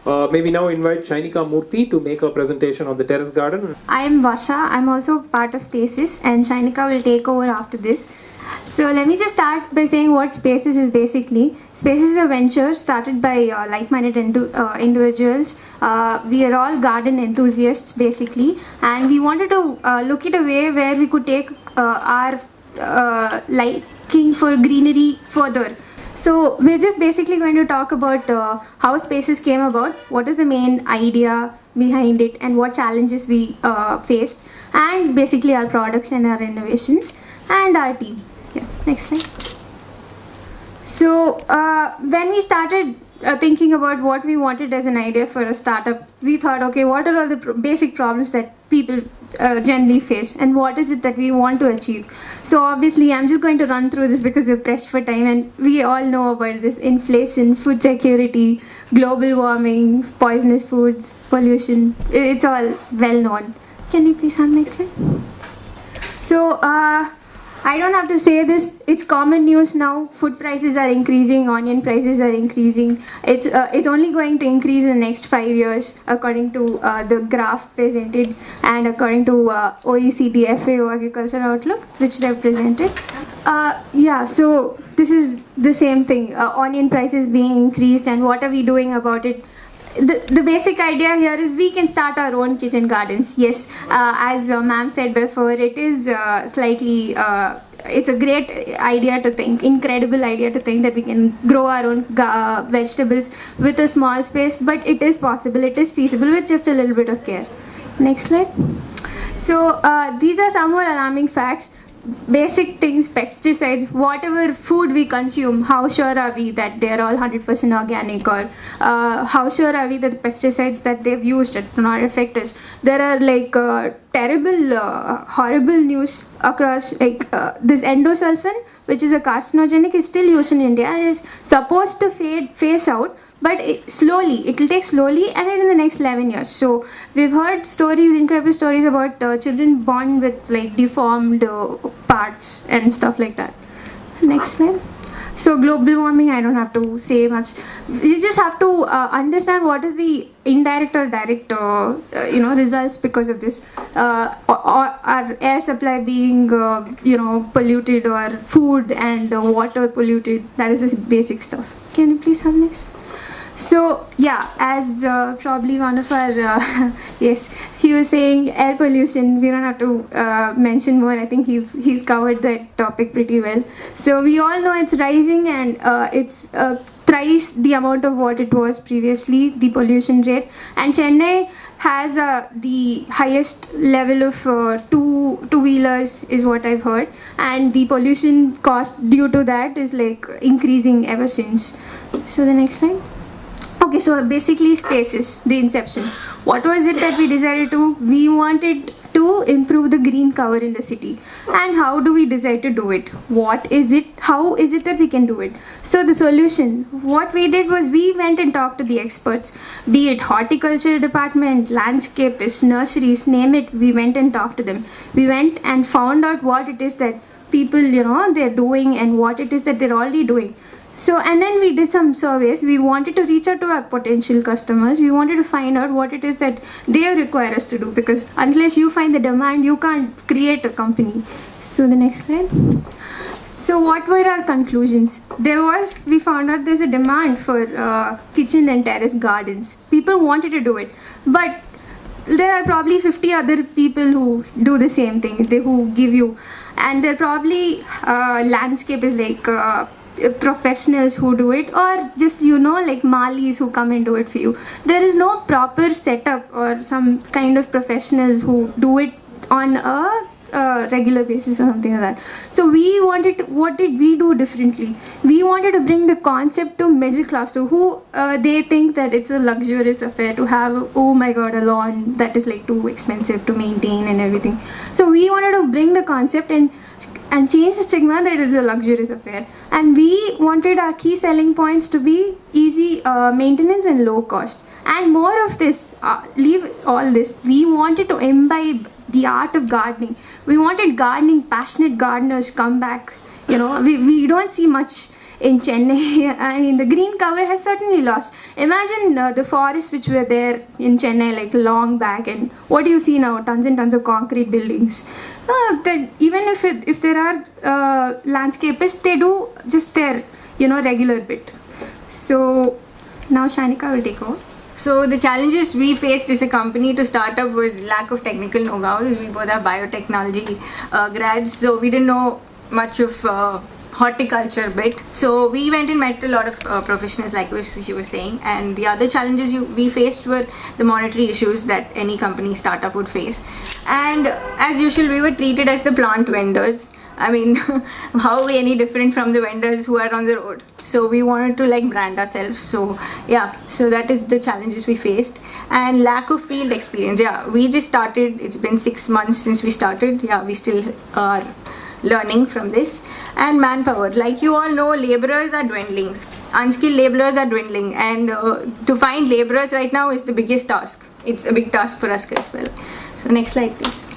Maybe now invite Shainika Murthy to make a presentation of the terrace garden. I am Vasha. I'm also part of Spaces, and Shainika will take over after this. So let me just start by saying what Spaces is basically. Spaces is a venture started by like-minded individuals. We are all garden enthusiasts basically, and we wanted to look at a way where we could take our liking for greenery further. So we're just basically going to talk about how Spaces came about, what is the main idea behind it, and what challenges we faced, and basically our products and our innovations and our team. Yeah, next slide. So when we started thinking about what we wanted as an idea for a startup, we thought, okay, what are all the basic problems that people generally face, and what is it that we want to achieve? So obviously I'm just going to run through this because we're pressed for time, and we all know about this: inflation, food security, global warming, poisonous foods, pollution. It's all well known. Can you please have the next slide? So I don't have to say this, it's common news now. Food prices are increasing, onion prices are increasing. It's only going to increase in the next 5 years according to the graph presented, and according to OECD FAO Agricultural Outlook, which they've presented. Yeah, so this is the same thing, onion prices being increased, and what are we doing about it? The basic idea here is we can start our own kitchen gardens. Yes, as ma'am said before, it is slightly, it's a great idea to think, incredible idea to think that we can grow our own vegetables with a small space, but it is possible, it is feasible with just a little bit of care. Next slide. So these are some more alarming facts. Basic things, pesticides, whatever food we consume, how sure are we that they're all 100% organic, or how sure are we that the pesticides that they've used do not affect us? There are like terrible, horrible news across, like this endosulfan, which is a carcinogenic, is still used in India and is supposed to phase out, but it will take slowly, and in the next 11 years. So we've heard stories, incredible stories about children born with like deformed parts and stuff like that. Next slide. So global warming, I don't have to say much. You just have to understand what is the indirect or direct results because of this. Our air supply being polluted, or food and water polluted. That is the basic stuff. Can you please have next? So yeah, as probably one of our yes, he was saying air pollution. We don't have to mention more. I think he's covered that topic pretty well. So we all know it's rising, and it's thrice the amount of what it was previously, the pollution rate. And Chennai has the highest level of two-wheelers is what I've heard, and the pollution cost due to that is like increasing ever since. So the next slide. Okay, so basically Spaces, the inception. What was it that we decided to? We wanted to improve the green cover in the city. And how do we decide to do it? What is it? How is it that we can do it? So the solution, what we did was we went and talked to the experts, be it horticulture department, landscapists, nurseries, name it, we went and talked to them. We went and found out what it is that people, they're doing, and what it is that they're already doing. So, and then we did some surveys. We wanted to reach out to our potential customers. We wanted to find out what it is that they require us to do, because unless you find the demand, you can't create a company. So the next slide. So what were our conclusions? We found out there's a demand for kitchen and terrace gardens. People wanted to do it, but there are probably 50 other people who do the same thing, who give you, and there are probably landscapists like professionals who do it, or just like malis who come and do it for you. There is no proper setup or some kind of professionals who do it on a regular basis or something like that. So what did we do differently? We wanted to bring the concept to middle class, to who they think that it's a luxurious affair to have, oh my god, a lawn that is like too expensive to maintain and everything. So we wanted to bring the concept and change the stigma that it is a luxurious affair. And we wanted our key selling points to be easy maintenance and low cost. And more of this, leave all this, we wanted to imbibe the art of gardening. We wanted passionate gardeners come back. We don't see much in Chennai. I mean, the green cover has certainly lost. Imagine the forests which were there in Chennai like long back, and what do you see now? Tons and tons of concrete buildings. That even if there are landscapists, they do just their regular bit. So now Shanika will take over. So the challenges we faced as a company to start up was lack of technical know-how. We both are biotechnology grads, so we didn't know much of horticulture bit. So we went and met a lot of professionals, like she was saying. And the other challenges we faced were the monetary issues that any company startup would face. And as usual, we were treated as the plant vendors. I mean, how are we any different from the vendors who are on the road? So we wanted to like brand ourselves. So yeah, so that is the challenges we faced. And lack of field experience. Yeah, we just started. It's been 6 months since we started. Yeah, we still are learning from this. And manpower. Like you all know, laborers are dwindling. Unskilled laborers are dwindling. And to find laborers right now is the biggest task. It's a big task for us as well. So next slide, please.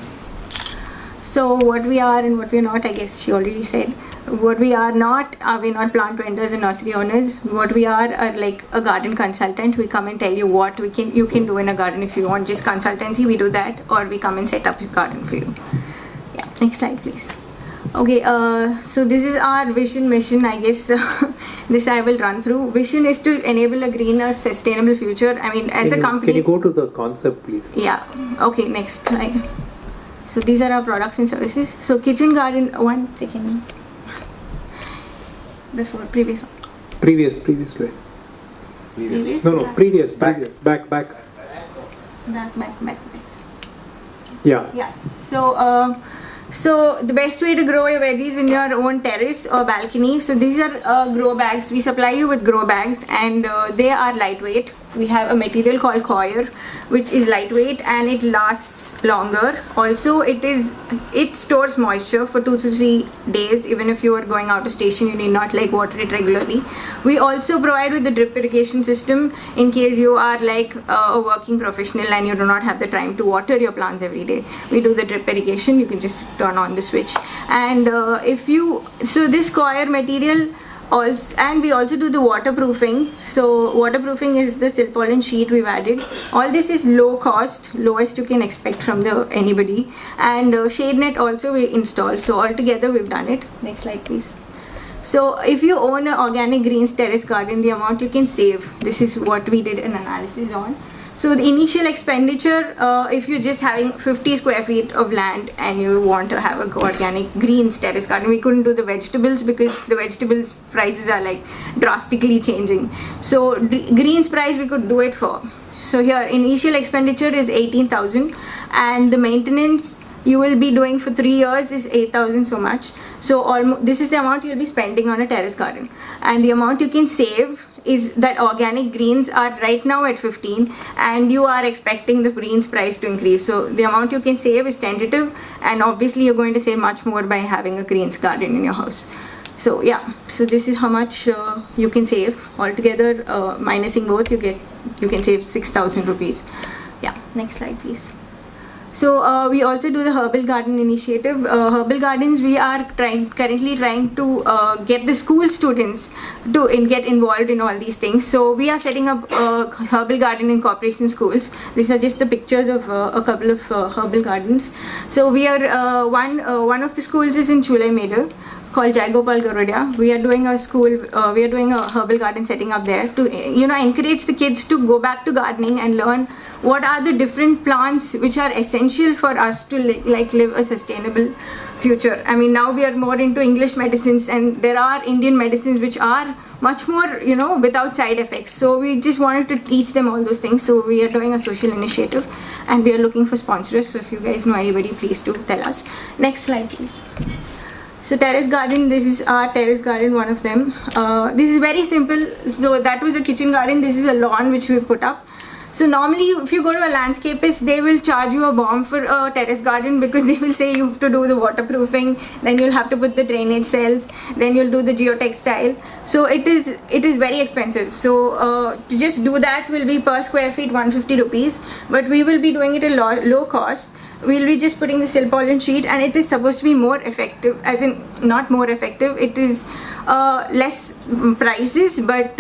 So what we are and what we are not, I guess she already said. What we are not, we're not plant vendors and nursery owners. What we are like a garden consultant. We come and tell you what you can do in a garden. If you want just consultancy, we do that, or we come and set up your garden for you. Yeah, next slide, please. Okay, so this is our vision, mission, I guess. This I will run through. Vision is to enable a greener, sustainable future. I mean, as a company. Can you go to the concept, please? Yeah. Okay, next slide. So these are our products and services. So kitchen garden, 1 second. Before, previous one. Previous way. Previous? No, previous. Back. Back. Yeah. Yeah. So the best way to grow your veggies in your own terrace or balcony. So these are grow bags. We supply you with grow bags, and they are lightweight. We have a material called coir, which is lightweight and it lasts longer. Also, it stores moisture for 2 to 3 days. Even if you are going out of station, you need not like water it regularly. We also provide with the drip irrigation system in case you are like a working professional and you do not have the time to water your plants every day. We do the drip irrigation. You can just turn on the switch. And so this coir material. Also, and we also do the waterproofing. So waterproofing is the silpaulin sheet we've added. All this is low cost, lowest you can expect from anybody. And shade net also we installed. So altogether we've done it. Next slide, please. So if you own an organic greens terrace garden, the amount you can save. This is what we did an analysis on. So the initial expenditure, if you're just having 50 square feet of land and you want to have an organic greens terrace garden, we couldn't do the vegetables because the vegetables prices are like drastically changing. So greens price we could do it for. So here initial expenditure is 18,000 and the maintenance you will be doing for 3 years is 8,000 so much. So this is the amount you'll be spending on a terrace garden, and the amount you can save is that organic greens are right now at 15 and you are expecting the greens price to increase. So the amount you can save is tentative, and obviously you're going to save much more by having a greens garden in your house. So yeah, so this is how much you can save altogether, minusing both you can save 6,000 rupees. Yeah, next slide please. So we also do the herbal garden initiative. Herbal gardens, we are currently trying to get the school students to get involved in all these things. So we are setting up herbal garden in corporation schools. These are just the pictures of a couple of herbal gardens. So we are one of the schools is in Chulai Medu, called Jai Gopal Garudia. We are doing a herbal garden setting up there to encourage the kids to go back to gardening and learn what are the different plants which are essential for us to live a sustainable future. I mean, now we are more into English medicines, and there are Indian medicines which are much more without side effects. So we just wanted to teach them all those things. So we are doing a social initiative and we are looking for sponsors. So if you guys know anybody, please do tell us. Next slide please. So terrace garden, this is our terrace garden, one of them. This is very simple. So that was a kitchen garden. This is a lawn which we put up. So normally if you go to a landscapist, they will charge you a bomb for a terrace garden because they will say you have to do the waterproofing, then you'll have to put the drainage cells, then you'll do the geotextile. So it is very expensive. So to just do that will be per square feet 150 rupees, but we will be doing it at low cost. we'll be just putting the Silpaulin sheet, and it is supposed to be more effective, as in not more effective, it is less prices, but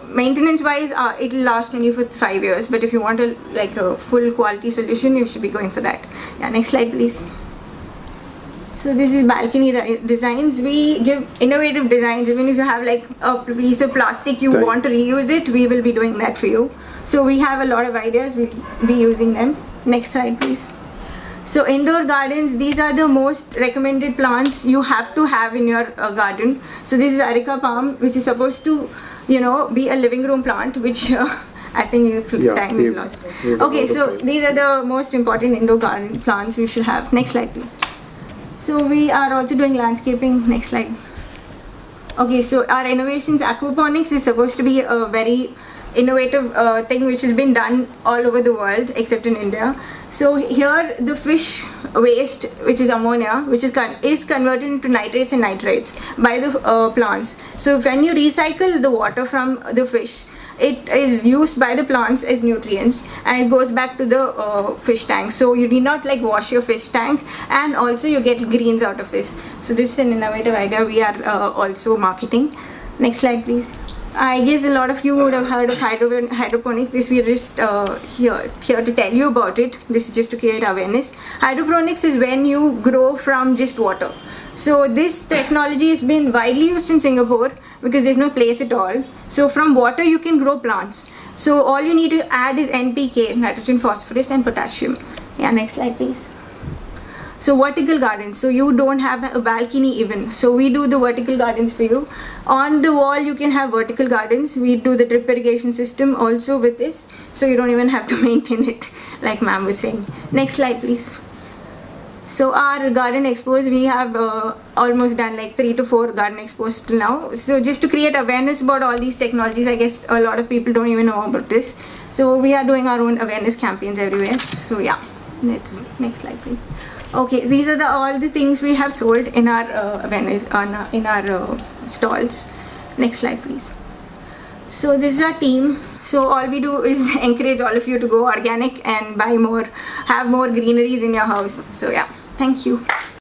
maintenance wise it will last only for 5 years. But if you want a full quality solution, you should be going for that. Yeah, next slide please. So this is balcony designs. We give innovative designs. Even if you have like a piece of plastic, you Right. want to reuse it, we will be doing that for you. So we have a lot of ideas, we'll be using them. Next slide please. So indoor gardens, these are the most recommended plants you have to have in your garden. So this is Areca palm, which is supposed to, be a living room plant, which I think time is lost. Okay, so these are the most important indoor garden plants you should have. Next slide please. So we are also doing landscaping. Next slide. Okay, so our innovations, aquaponics is supposed to be a very innovative thing which has been done all over the world except in India. So here the fish waste, which is ammonia, which is converted into nitrates and nitrites by the plants. So when you recycle the water from the fish, it is used by the plants as nutrients, and it goes back to the fish tank. So you need not wash your fish tank, and also you get greens out of this. So this is an innovative idea we are also marketing. Next slide please. I guess a lot of you would have heard of hydroponics. This we are just here to tell you about it. This is just to create awareness. Hydroponics is when you grow from just water. So this technology has been widely used in Singapore because there's no place at all. So from water you can grow plants. So all you need to add is NPK, nitrogen, phosphorus and potassium. Yeah, next slide please. So vertical gardens, so you don't have a balcony even, so we do the vertical gardens for you. On the wall you can have vertical gardens. We do the drip irrigation system also with this, so you don't even have to maintain it like ma'am was saying. Next slide please. So our garden expos, we have almost done 3 to 4 garden expos till now. So just to create awareness about all these technologies, I guess a lot of people don't even know about this. So we are doing our own awareness campaigns everywhere. So yeah, next slide please. Okay, these are all the things we have sold in our awareness in our stalls. Next slide please. So this is our team. So all we do is encourage all of you to go organic and buy more, have more greeneries in your house. So yeah, thank you.